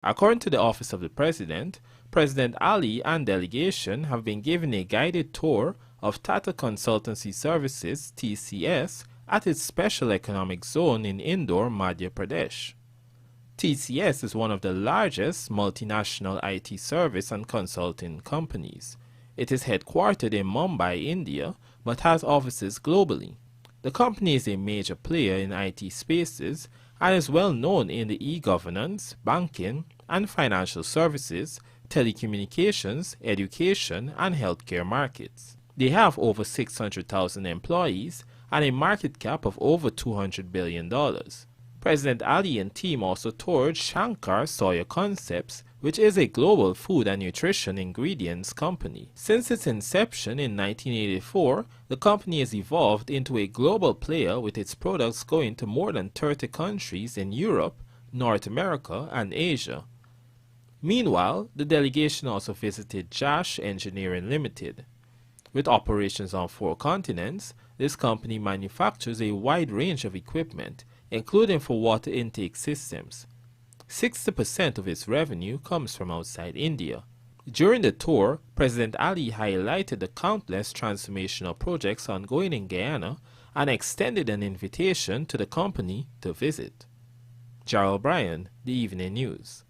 According to the Office of the President, President Ali and delegation have been given a guided tour of Tata Consultancy Services (TCS) at its Special Economic Zone in Indore, Madhya Pradesh. TCS is one of the largest multinational IT service and consulting companies. It is headquartered in Mumbai, India, but has offices globally. The company is a major player in IT spaces and is well known in the e-governance, banking, and financial services, telecommunications, education, and healthcare markets. They have over 600,000 employees and a market cap of over $200 billion. President Ali and team also toured Shankar Soya Concepts, which is a global food and nutrition ingredients company. Since its inception in 1984, the company has evolved into a global player with its products going to more than 30 countries in Europe, North America, and Asia. Meanwhile, the delegation also visited Jash Engineering Limited. With operations on 4 continents, this company manufactures a wide range of equipment, including for water intake systems. 60% of its revenue comes from outside India. During the tour, President Ali highlighted the countless transformational projects ongoing in Guyana and extended an invitation to the company to visit. Gerald Bryan, The Evening News.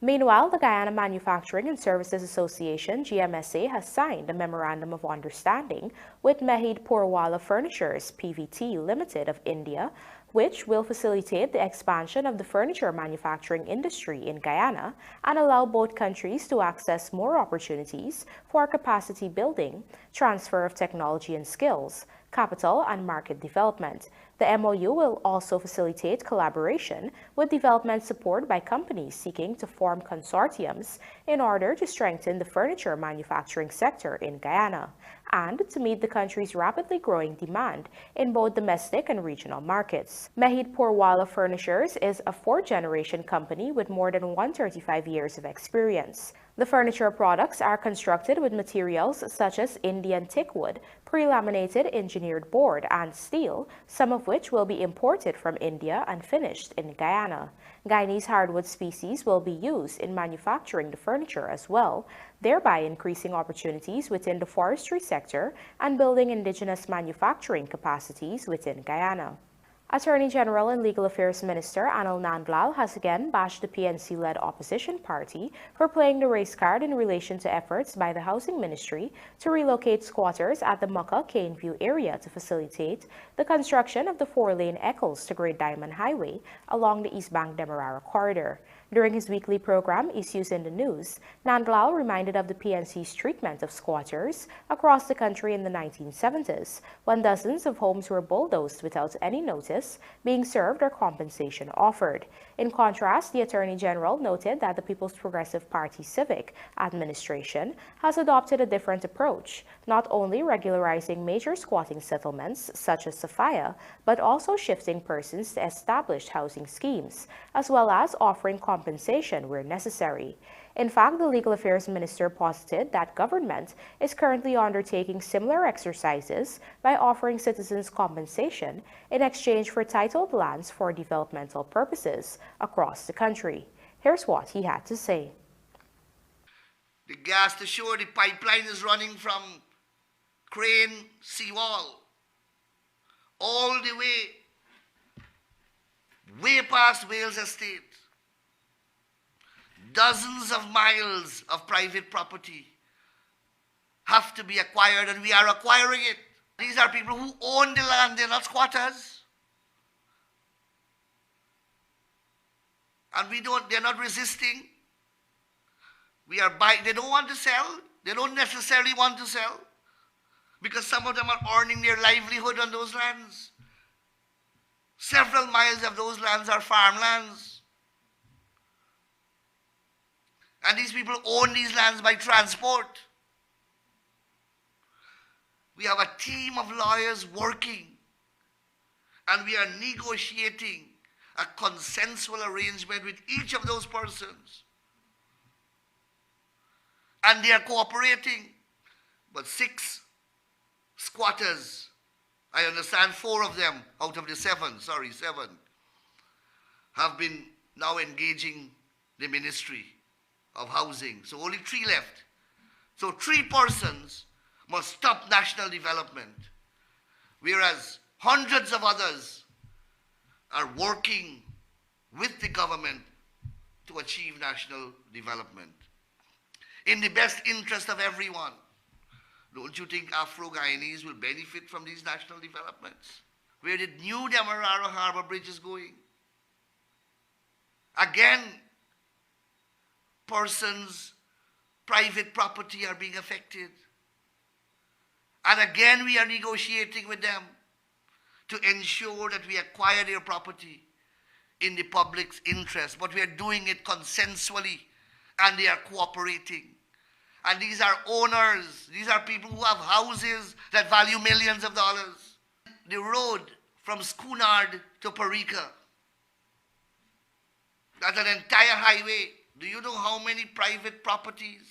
Meanwhile, the Guyana Manufacturing and Services Association, GMSA, has signed a Memorandum of Understanding with Mehid Purwala Furnitures PVT Limited of India, which will facilitate the expansion of the furniture manufacturing industry in Guyana and allow both countries to access more opportunities for capacity building, transfer of technology and skills, capital, and market development. The MOU will also facilitate collaboration with development support by companies seeking to form consortiums in order to strengthen the furniture manufacturing sector in Guyana and to meet the country's rapidly growing demand in both domestic and regional markets. Mehid Purwala Furnitures is a 4th-generation company with more than 135 years of experience. The furniture products are constructed with materials such as Indian teakwood, pre-laminated engineered board, and steel, some of which will be imported from India and finished in Guyana. Guyanese hardwood species will be used in manufacturing the furniture as well, thereby increasing opportunities within the forestry sector and building indigenous manufacturing capacities within Guyana. Attorney General and Legal Affairs Minister Anil Nandlal has again bashed the PNC-led opposition party for playing the race card in relation to efforts by the Housing Ministry to relocate squatters at the Mukka-Caneview area to facilitate the construction of the 4-lane Eccles to Great Diamond Highway along the East Bank Demerara corridor. During his weekly program, Issues in the News, Nandlal reminded of the PNC's treatment of squatters across the country in the 1970s, when dozens of homes were bulldozed without any notice being served or compensation offered. In contrast, the Attorney General noted that the People's Progressive Party Civic Administration has adopted a different approach, not only regularizing major squatting settlements such as Sophia, but also shifting persons to established housing schemes, as well as offering compensation where necessary. In fact, the Legal Affairs Minister posited that government is currently undertaking similar exercises by offering citizens compensation in exchange for titled lands for developmental purposes across the country. Here's what he had to say. The gas to show the pipeline is running from Crane Seawall all the way past Wales Estate. Dozens of miles of private property have to be acquired, and we are acquiring it. These are people who own the land, they're not squatters. And they're not resisting. We are buying, they don't want to sell. They don't necessarily want to sell because some of them are earning their livelihood on those lands. Several miles of those lands are farmlands. And these people own these lands by transport. We have a team of lawyers working, and we are negotiating a consensual arrangement with each of those persons. And they are cooperating. But 6 squatters, I understand 4 of them out of the 7, have been now engaging the Ministry of Housing. So only 3 left. So 3 persons must stop national development, whereas hundreds of others are working with the government to achieve national development in the best interest of everyone. Don't you think Afro-Guyanese will benefit from these national developments? Where the new Demerara Harbour Bridge is going. Again, persons' private property are being affected. And again, we are negotiating with them to ensure that we acquire their property in the public's interest. But we are doing it consensually, and they are cooperating. And these are owners. These are people who have houses that value millions of dollars. The road from Schoonard to Parika, that's an entire highway. Do you know how many private properties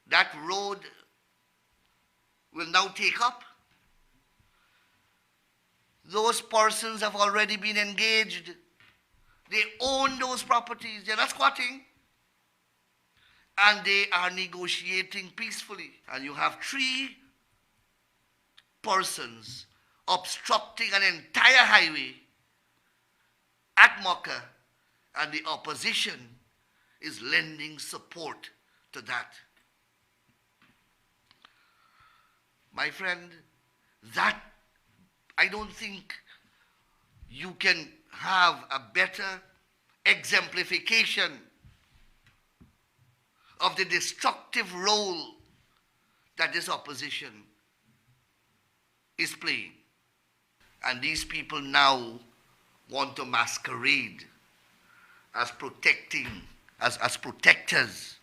that road will now take up? Those persons have already been engaged. They own those properties. They're not squatting. And they are negotiating peacefully. And you have 3 persons obstructing an entire highway at Mocha, and the opposition is lending support to that. My friend, that I don't think you can have a better exemplification of the destructive role that this opposition is playing. And these people now want to masquerade as as protectors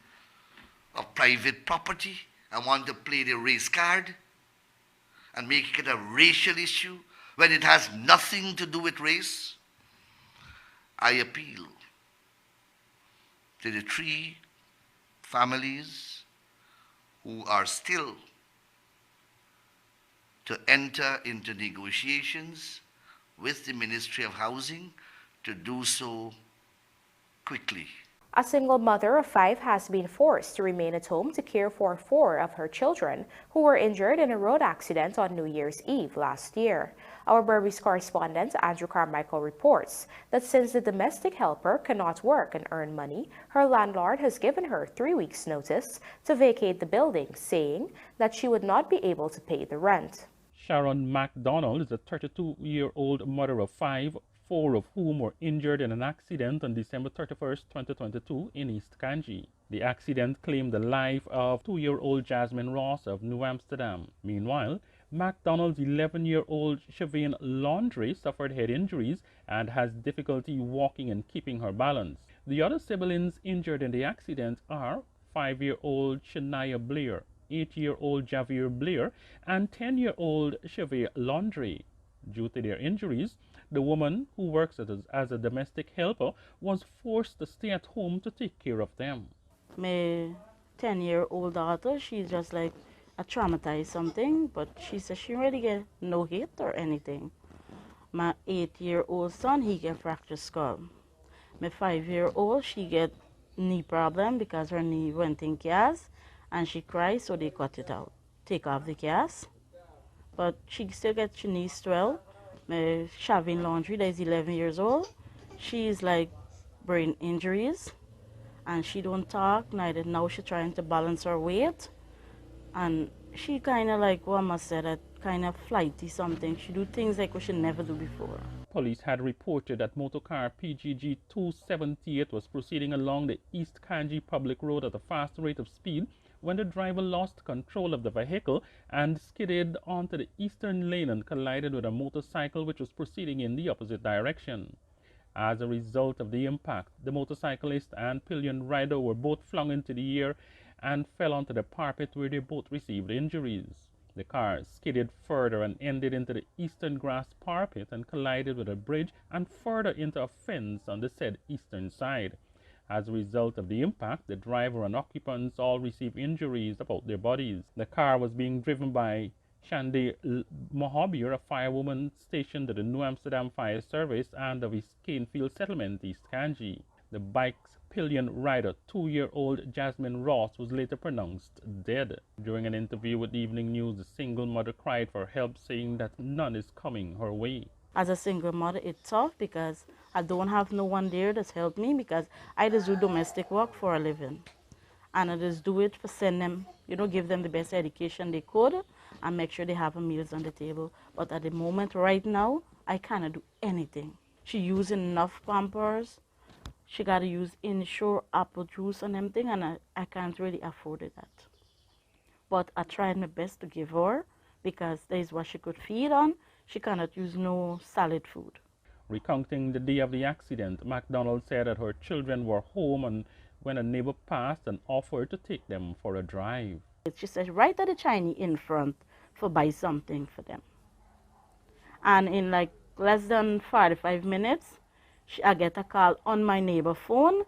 of private property, and want to play the race card and make it a racial issue when it has nothing to do with race. I appeal to the 3 families who are still to enter into negotiations with the Ministry of Housing to do so quickly. A single mother of 5 has been forced to remain at home to care for 4 of her children who were injured in a road accident on New Year's Eve last year. Our BERBICE correspondent Andrew Carmichael reports that since the domestic helper cannot work and earn money, her landlord has given her 3 weeks' notice to vacate the building, saying that she would not be able to pay the rent. Sharon MacDonald is a 32-year-old mother of 5, 4 of whom were injured in an accident on December 31, 2022 in East Kanji. The accident claimed the life of 2-year-old Jasmine Ross of New Amsterdam. Meanwhile, MacDonald's 11-year-old Siobhan Laundrie suffered head injuries and has difficulty walking and keeping her balance. The other siblings injured in the accident are 5-year-old Shania Blair, 8-year-old Javier Blair, and 10-year-old Siobhan Laundrie. Due to their injuries, the woman, who works as a domestic helper, was forced to stay at home to take care of them. My 10-year-old daughter, she's just like a traumatized something, but she says she really get no hit or anything. My 8-year-old son, he get fractured skull. My 5-year-old, she get knee problem because her knee went in cast, and she cries, so they cut it out, take off the cast. But she still gets her knee swell. My Shavin Laundrie, that is 11 years old, she's like brain injuries, and she don't talk, neither now she's trying to balance her weight, and she kind of like what must say that kind of flighty something. She do things like what she never do before. Police had reported that motorcar PGG 278 was proceeding along the East Kanji public road at a fast rate of speed when the driver lost control of the vehicle and skidded onto the eastern lane and collided with a motorcycle which was proceeding in the opposite direction. As a result of the impact, the motorcyclist and pillion rider were both flung into the air and fell onto the parapet, where they both received injuries. The car skidded further and ended into the eastern grass parapet and collided with a bridge and further into a fence on the said eastern side. As a result of the impact, the driver and occupants all received injuries about their bodies. The car was being driven by Shande Mohabir, a firewoman stationed at the New Amsterdam Fire Service and the Viscanefield Settlement, East Kanji. The bike's pillion rider, 2-year-old Jasmine Ross, was later pronounced dead. During an interview with Evening News, the single mother cried for help, saying that none is coming her way. As a single mother, it's tough because I don't have no one there that's helped me, because I just do domestic work for a living. And I just do it for send them, give them the best education they could and make sure they have meals on the table. But at the moment, right now, I cannot do anything. She using enough Pampers. She got to use Insure, apple juice and everything, and I can't really afford that. But I tried my best to give her, because that is what she could feed on. She cannot use no solid food. Recounting the day of the accident, MacDonald said that her children were home and when a neighbor passed and offered to take them for a drive. She said right at the Chinese in front for buy something for them. And in like less than 45 minutes, I get a call on my neighbor phone.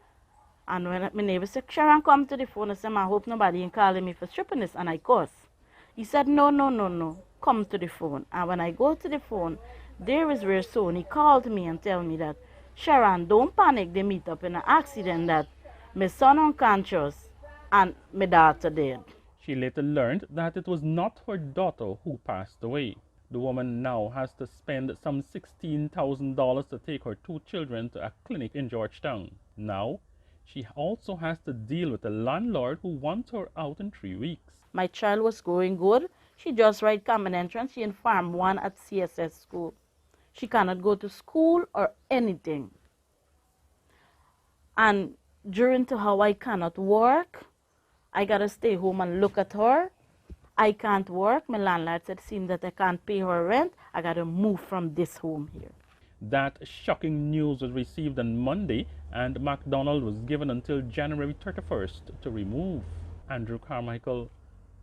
And when my neighbor said, Sharon, come to the phone, I said, I hope nobody ain't calling me for stripping this. And I cuss. He said, no, come to the phone. And when I go to the phone, there is where Sony called me and tell me that, Sharon, don't panic, they meet up in an accident that my son unconscious and my daughter dead. She later learned that it was not her daughter who passed away. The woman now has to spend some $16,000 to take her 2 children to a clinic in Georgetown. Now, she also has to deal with a landlord who wants her out in 3 weeks. My child was going good. She just write common entrance. She in Farm 1 at CSS school. She cannot go to school or anything. And during to how I cannot work, I got to stay home and look at her. I can't work. My landlord said, seems that I can't pay her rent. I got to move from this home here. That shocking news was received on Monday, and MacDonald was given until January 31st to remove. Andrew Carmichael,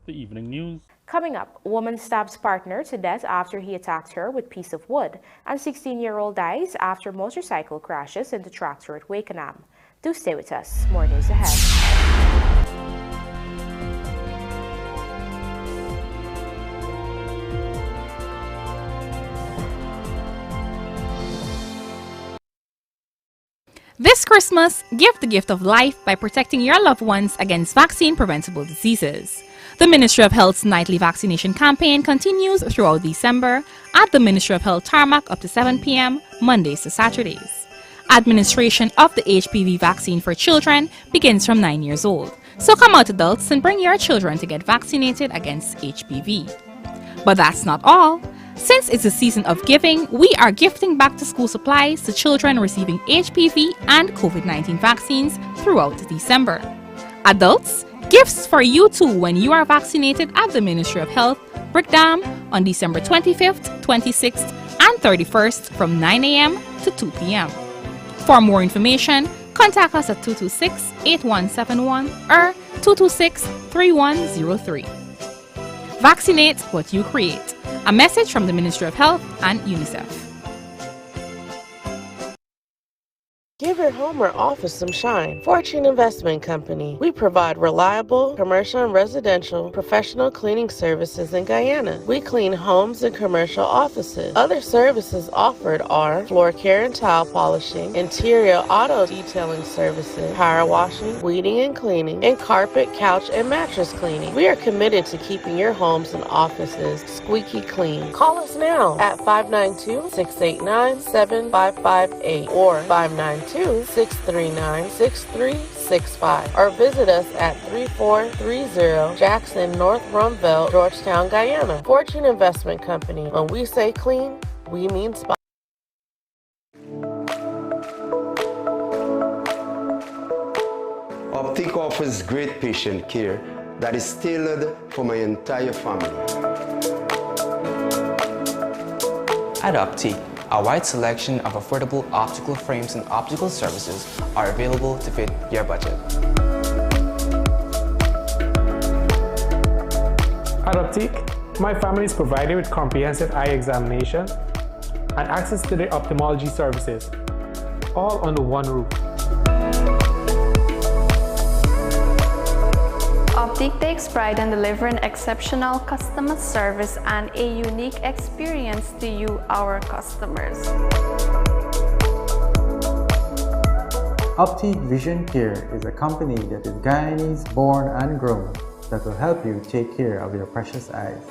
The Evening News. Coming up, woman stabs partner to death after he attacked her with piece of wood, and 16-year-old dies after motorcycle crashes into tractor at WAKENAAM. Do stay with us. More news ahead. This Christmas, give the gift of life by protecting your loved ones against vaccine-preventable diseases. The Ministry of Health's nightly vaccination campaign continues throughout December at the Ministry of Health tarmac up to 7 p.m., Mondays to Saturdays. Administration of the HPV vaccine for children begins from 9 years old. So come out, adults, and bring your children to get vaccinated against HPV. But that's not all. Since it's a season of giving, we are gifting back to school supplies to children receiving HPV and COVID-19 vaccines throughout December. Adults, gifts for you too when you are vaccinated at the Ministry of Health, BERBICE, on December 25th, 26th, and 31st from 9 a.m. to 2 p.m. For more information, contact us at 226-8171 or 226-3103. Vaccinate what you create. A message from the Ministry of Health and UNICEF. Give your home or office some shine. Fortune Investment Company. We provide reliable commercial and residential professional cleaning services in Guyana. We clean homes and commercial offices. Other services offered are floor care and tile polishing, interior auto detailing services, power washing, weeding and cleaning, and carpet, couch, and mattress cleaning. We are committed to keeping your homes and offices squeaky clean. Call us now at 592-689-7558 or 592-639-6365 or visit us at 3430 Jackson North Rumville, Georgetown, Guyana. Fortune Investment Company. When we say clean, we mean spot. Optic offers great patient care that is tailored for my entire family. At Optic, a wide selection of affordable optical frames and optical services are available to fit your budget. At Optic, my family is provided with comprehensive eye examination and access to the ophthalmology services, all under one roof. Optic takes pride in delivering exceptional customer service and a unique experience to you, our customers. Optic Vision Care is a company that is Guyanese born and grown that will help you take care of your precious eyes.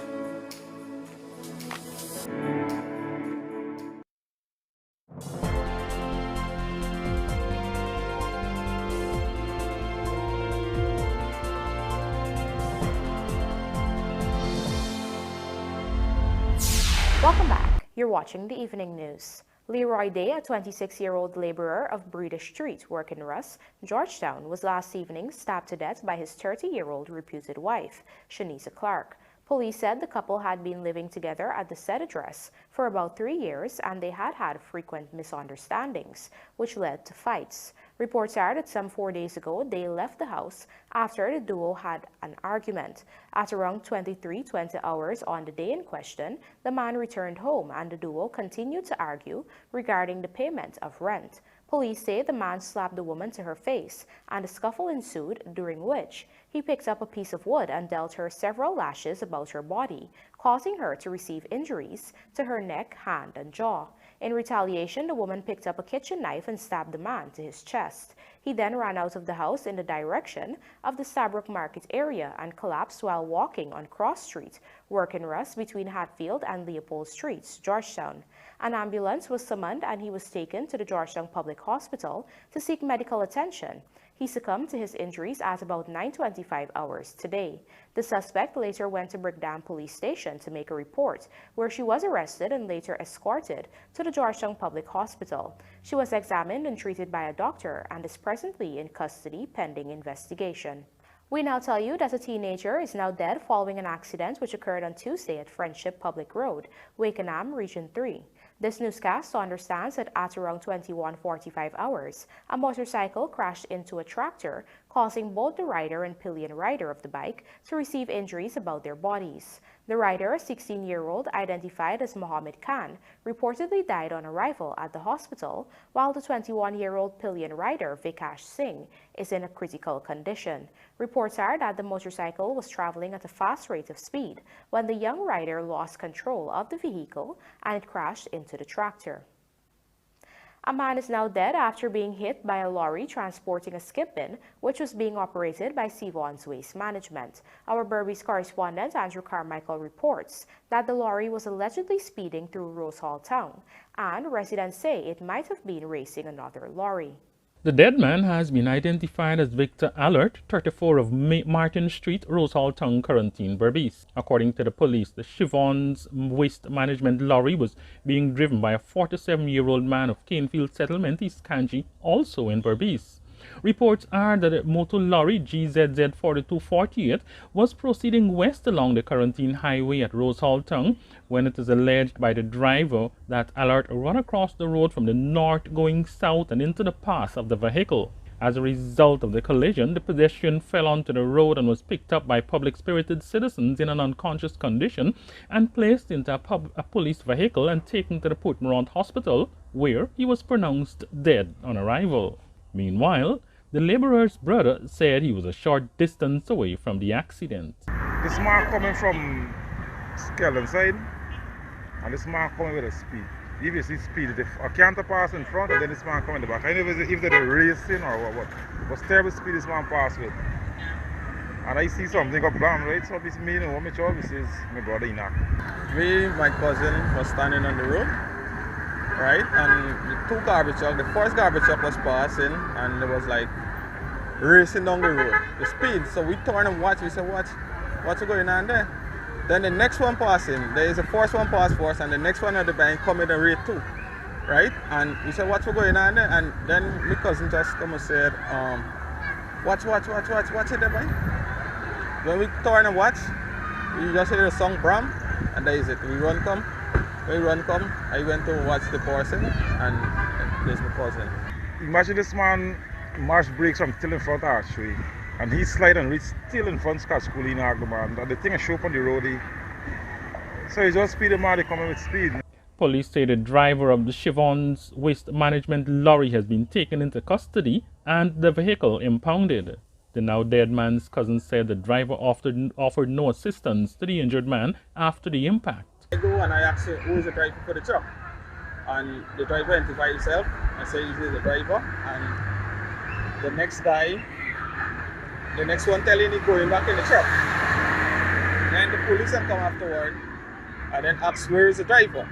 Welcome back. You're watching the evening news. Leroy Day, a 26-year-old laborer of Breeder Street, Working Russ, Georgetown, was last evening stabbed to death by his 30-year-old reputed wife, Shanisa Clark. Police said the couple had been living together at the said address for about 3 years and they had had frequent misunderstandings, which led to fights. Reports are that some 4 days ago, they left the house after the duo had an argument. At around 23:20 hours on the day in question, the man returned home and the duo continued to argue regarding the payment of rent. Police say the man slapped the woman to her face and a scuffle ensued, during which he picked up a piece of wood and dealt her several lashes about her body, causing her to receive injuries to her neck, hand, and jaw. In retaliation, the woman picked up a kitchen knife and stabbed the man to his chest. He then ran out of the house in the direction of the Stabrook Market area and collapsed while walking on Cross Street, Working Russ, between Hatfield and Leopold Streets, Georgetown. An ambulance was summoned and he was taken to the Georgetown Public Hospital to seek medical attention. He succumbed to his injuries at about 9:25 hours today. The suspect later went to Brickdam Police Station to make a report, where she was arrested and later escorted to the Georgetown Public Hospital. She was examined and treated by a doctor and is presently in custody pending investigation. We now tell you that a teenager is now dead following an accident which occurred on Tuesday at Friendship Public Road, WAKENAAM, Region 3. This newscast understands that at around 21:45 hours, a motorcycle crashed into a tractor, causing both the rider and pillion rider of the bike to receive injuries about their bodies. The rider, a 16-year-old identified as Mohammed Khan, reportedly died on arrival at the hospital, while the 21-year-old pillion rider, Vikash Singh, is in a critical condition. Reports are that the motorcycle was traveling at a fast rate of speed when the young rider lost control of the vehicle and it crashed into the tractor. A man is now dead after being hit by a lorry transporting a skip bin, which was being operated by Sevon's Waste Management. Our BERBICE correspondent Andrew Carmichael reports that the lorry was allegedly speeding through Rose Hall Town, and residents say it might have been racing another lorry. The dead man has been identified as Victor Allert, 34 of Martin Street, Rose Hall Town, Quarantine, Berbice. According to the police, the Chevron's Waste Management lorry was being driven by a 47-year-old man of Canefield Settlement, East Kanji, also in Berbice. Reports are that a motor lorry GZZ 4248 was proceeding west along the Quarantine Highway at Rose Hall Town when it is alleged by the driver that Allert ran across the road from the north going south and into the path of the vehicle. As a result of the collision, the pedestrian fell onto the road and was picked up by public-spirited citizens in an unconscious condition and placed into a police vehicle and taken to the Portmorant Hospital, where he was pronounced dead on arrival. Meanwhile, the laborer's brother said he was a short distance away from the accident. This man coming from Skeleton side, and this man coming with a speed. If you see speed, a canter pass in front, and then this man coming in the back. I don't know if they're racing or what. But terrible speed this man passed with. And I see something go blam, right? So this me, what my job is my brother Enoch. My cousin was standing on the road, right? And the two garbage trucks, the first garbage truck was passing, and it was like racing down the road, the speed. So we turn and watch. We said, what's going on there? Then the next one passing, there is a first one pass first, and the next one at the bank coming in rate too, right? And we said, what's going on there? And then my cousin just come and said, watch it there, boy. When we turn and watch, we just hear the song Bram, and that is it. We run come, I went to watch the person, and there's my cousin. Imagine this man marsh brakes from still in front actually, and he slide and reach still in front Scott School in Agman, and the thing is show up on the road. So he just speed the man, they come in with speed. Police say the driver of the Chevron's Waste Management lorry has been taken into custody and the vehicle impounded. The now dead man's cousin said the driver offered no assistance to the injured man after the impact. I go and I ask who is the driver for the truck, and the driver identified himself and said he's the driver, and the next one telling he going back in the truck. Then the police come afterward and then ask where is the driver.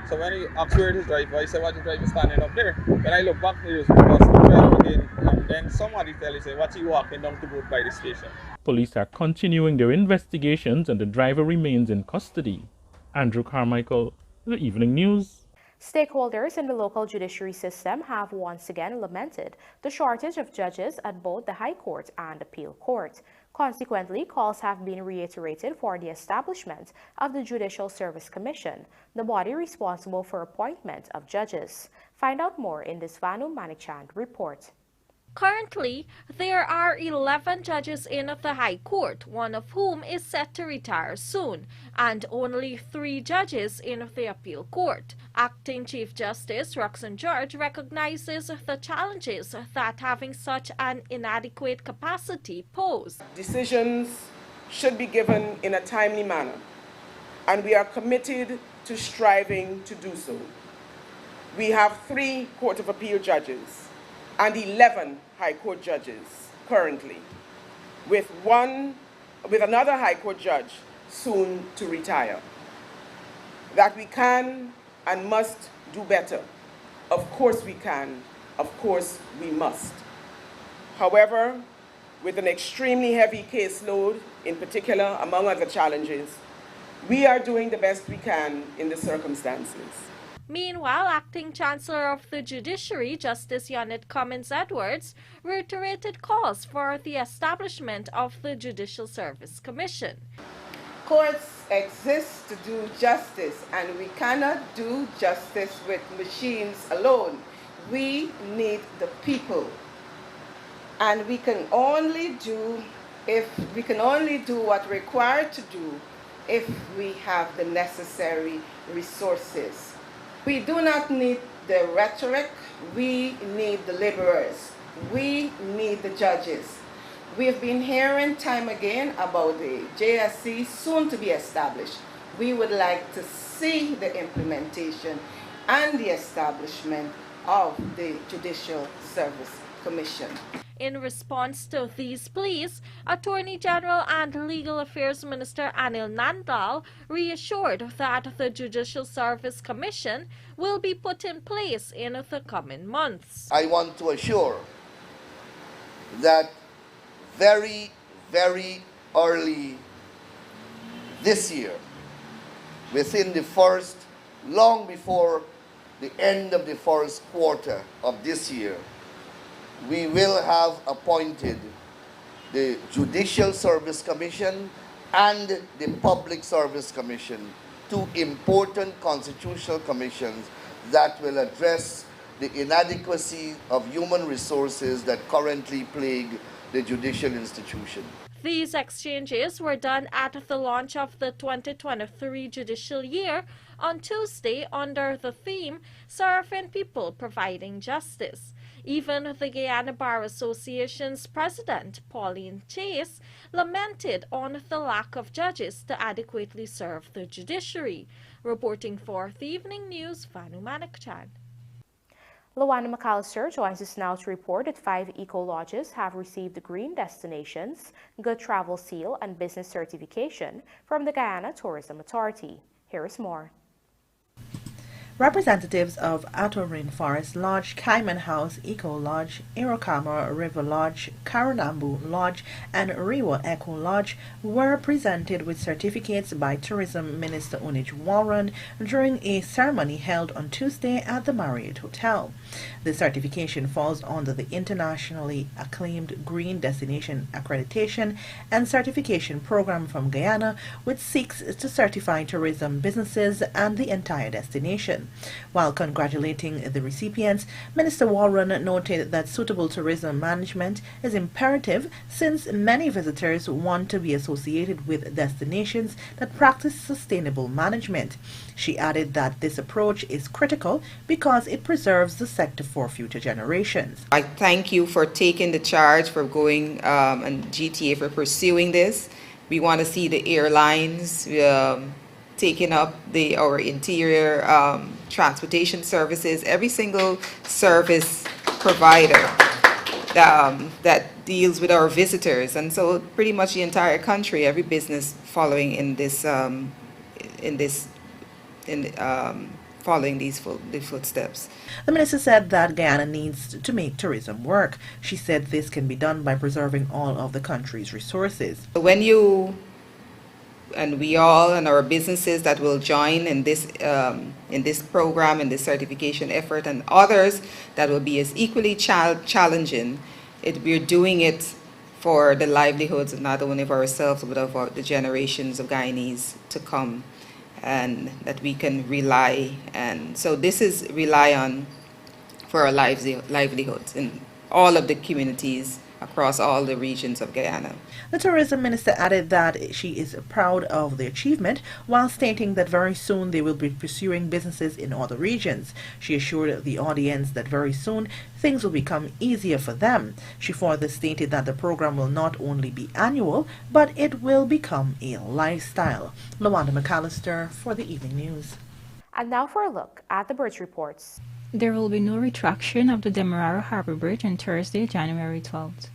So when he asked where is the driver, I said, "What's the driver standing up there?" When I look back, there was the driver again, and then somebody tell he said, "What's he walking down to boat by the station?" Police are continuing their investigations and the driver remains in custody. Andrew Carmichael, The Evening News. Stakeholders in the local judiciary system have once again lamented the shortage of judges at both the High Court and Appeal Court. Consequently, calls have been reiterated for the establishment of the Judicial Service Commission, the body responsible for appointment of judges. Find out more in this Vanu Manikchand report. Currently, there are 11 judges in the High Court, one of whom is set to retire soon, and only 3 judges in the Appeal Court. Acting Chief Justice Roxanne George recognizes the challenges that having such an inadequate capacity pose. Decisions should be given in a timely manner, and we are committed to striving to do so. We have 3 Court of Appeal judges and 11 High Court judges currently, with another High Court judge soon to retire. That we can and must do better. Of course we can, of course we must. However, with an extremely heavy caseload, in particular, among other challenges, we are doing the best we can in the circumstances. Meanwhile, Acting Chancellor of the Judiciary, Justice Yonit Cummins Edwards, reiterated calls for the establishment of the Judicial Service Commission. Courts exist to do justice, and we cannot do justice with machines alone. We need the people, and we can only do what we're required to do if we have the necessary resources. We do not need the rhetoric, we need the laborers, we need the judges. We've been hearing time again about the JSC soon to be established. We would like to see the implementation and the establishment of the Judicial Service Commission. In response to these pleas, Attorney General and Legal Affairs Minister Anil Nandal reassured that the Judicial Service Commission will be put in place in the coming months. I want to assure that very, very early this year, long before the end of the first quarter of this year, we will have appointed the Judicial Service Commission and the Public Service Commission, 2 important constitutional commissions that will address the inadequacy of human resources that currently plague the judicial institution. These exchanges were done at the launch of the 2023 judicial year on Tuesday under the theme Serving People, Providing Justice. Even the Guyana Bar Association's president, Pauline Chase, lamented on the lack of judges to adequately serve the judiciary. Reporting for the Evening News, Vanu Manikchand. Luana McAllister joins us now to report that 5 eco-lodges have received the Green Destinations, Good Travel Seal, and Business Certification from the Guyana Tourism Authority. Here is more. Representatives of Ato Rainforest Lodge, Cayman House Eco Lodge, Irokama River Lodge, Karanambu Lodge, and Rewa Eco Lodge were presented with certificates by Tourism Minister Unij Warren during a ceremony held on Tuesday at the Marriott Hotel. The certification falls under the internationally acclaimed Green Destination Accreditation and Certification Program from Guyana, which seeks to certify tourism businesses and the entire destination. celebration. While congratulating the recipients, Minister Warren noted that suitable tourism management is imperative since many visitors want to be associated with destinations that practice sustainable management. She added that this approach is critical because it preserves the sector for future generations. I thank you for taking the charge, for going and GTA for pursuing this. We want to see the airlines taking up our interior transportation services, every single service provider that deals with our visitors, and so pretty much the entire country, every business following in this following the footsteps. The minister said that Guyana needs to make tourism work. She said this can be done by preserving all of the country's resources. When you and we all and our businesses that will join in this program, in this certification effort, and others that will be as equally challenging, we're doing it for the livelihoods of not only of ourselves but of the generations of Guyanese to come, and that we can rely, and so this is rely on for our livelihoods in all of the communities across all the regions of Guyana. The tourism minister added that she is proud of the achievement, while stating that very soon they will be pursuing businesses in other regions. She assured the audience that very soon things will become easier for them. She further stated that the program will not only be annual, but it will become a lifestyle. Lawanda McAllister for the Evening News. And now for a look at the bridge reports. There will be no retraction of the Demerara Harbor Bridge on Thursday, January 12th.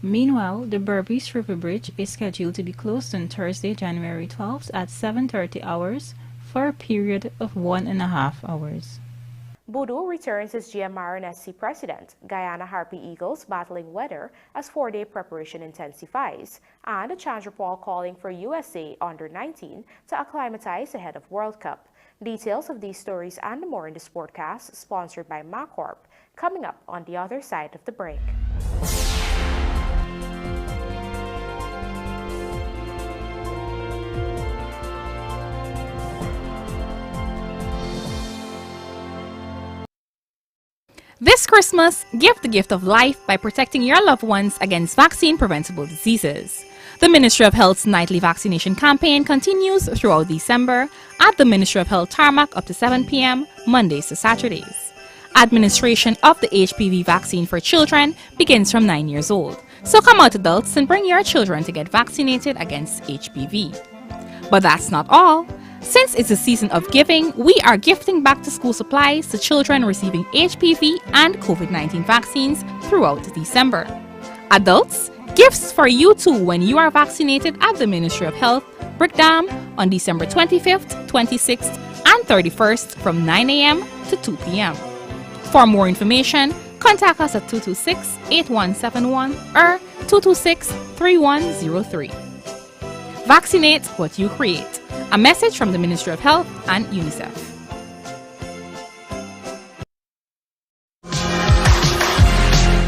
Meanwhile, the BERBICE River Bridge is scheduled to be closed on Thursday, January 12th at 7:30 hours for a period of 1.5 hours. Boodoo returns as GMRNSC president. Guyana Harpy Eagles battling weather as 4-day preparation intensifies, and Chandrapal calling for USA Under-19 to acclimatize ahead of World Cup. Details of these stories and more in this sportcast, sponsored by MacCorp, coming up on the other side of the break. This Christmas, give the gift of life by protecting your loved ones against vaccine-preventable diseases. The Ministry of Health's nightly vaccination campaign continues throughout December at the Ministry of Health tarmac up to 7 p.m., Mondays to Saturdays. Administration of the HPV vaccine for children begins from 9 years old. So come out, adults, and bring your children to get vaccinated against HPV. But that's not all. Since it's a season of giving, we are gifting back to school supplies to children receiving HPV and COVID-19 vaccines throughout December. Adults, gifts for you too when you are vaccinated at the Ministry of Health, BERBICE, on December 25th, 26th, and 31st from 9 a.m. to 2 p.m. For more information, contact us at 226-8171 or 226-3103. Vaccinate what you create. A message from the Ministry of Health and UNICEF.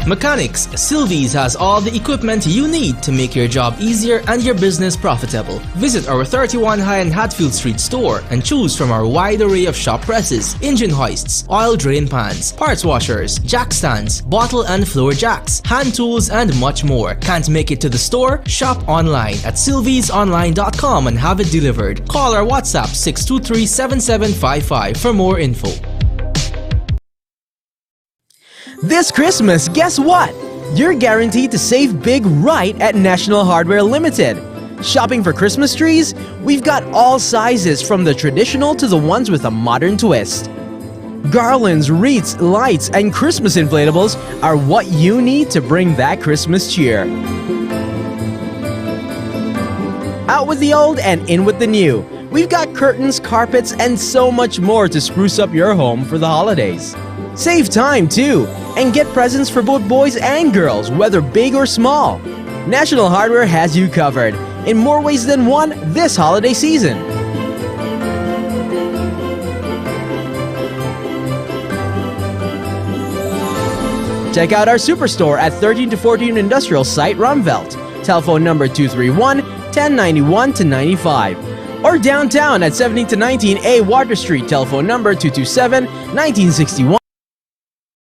Mechanics, Sylvie's has all the equipment you need to make your job easier and your business profitable. Visit our 31 High and Hatfield Street store and choose from our wide array of shop presses, engine hoists, oil drain pans, parts washers, jack stands, bottle and floor jacks, hand tools, and much more. Can't make it to the store? Shop online at sylviesonline.com and have it delivered. Call or WhatsApp 623-7755 for more info. This Christmas, guess what? You're guaranteed to save big right at National Hardware Limited. Shopping for Christmas trees? We've got all sizes from the traditional to the ones with a modern twist. Garlands, wreaths, lights, and Christmas inflatables are what you need to bring that Christmas cheer. Out with the old and in with the new. We've got curtains, carpets, and so much more to spruce up your home for the holidays. Save time too, and get presents for both boys and girls, whether big or small. National Hardware has you covered, in more ways than one this holiday season. Check out our superstore at 13 to 14 Industrial Site, Rumvelt. Telephone number 231-1091-95. or downtown at 17 to 19A Water Street, telephone number 227-1961.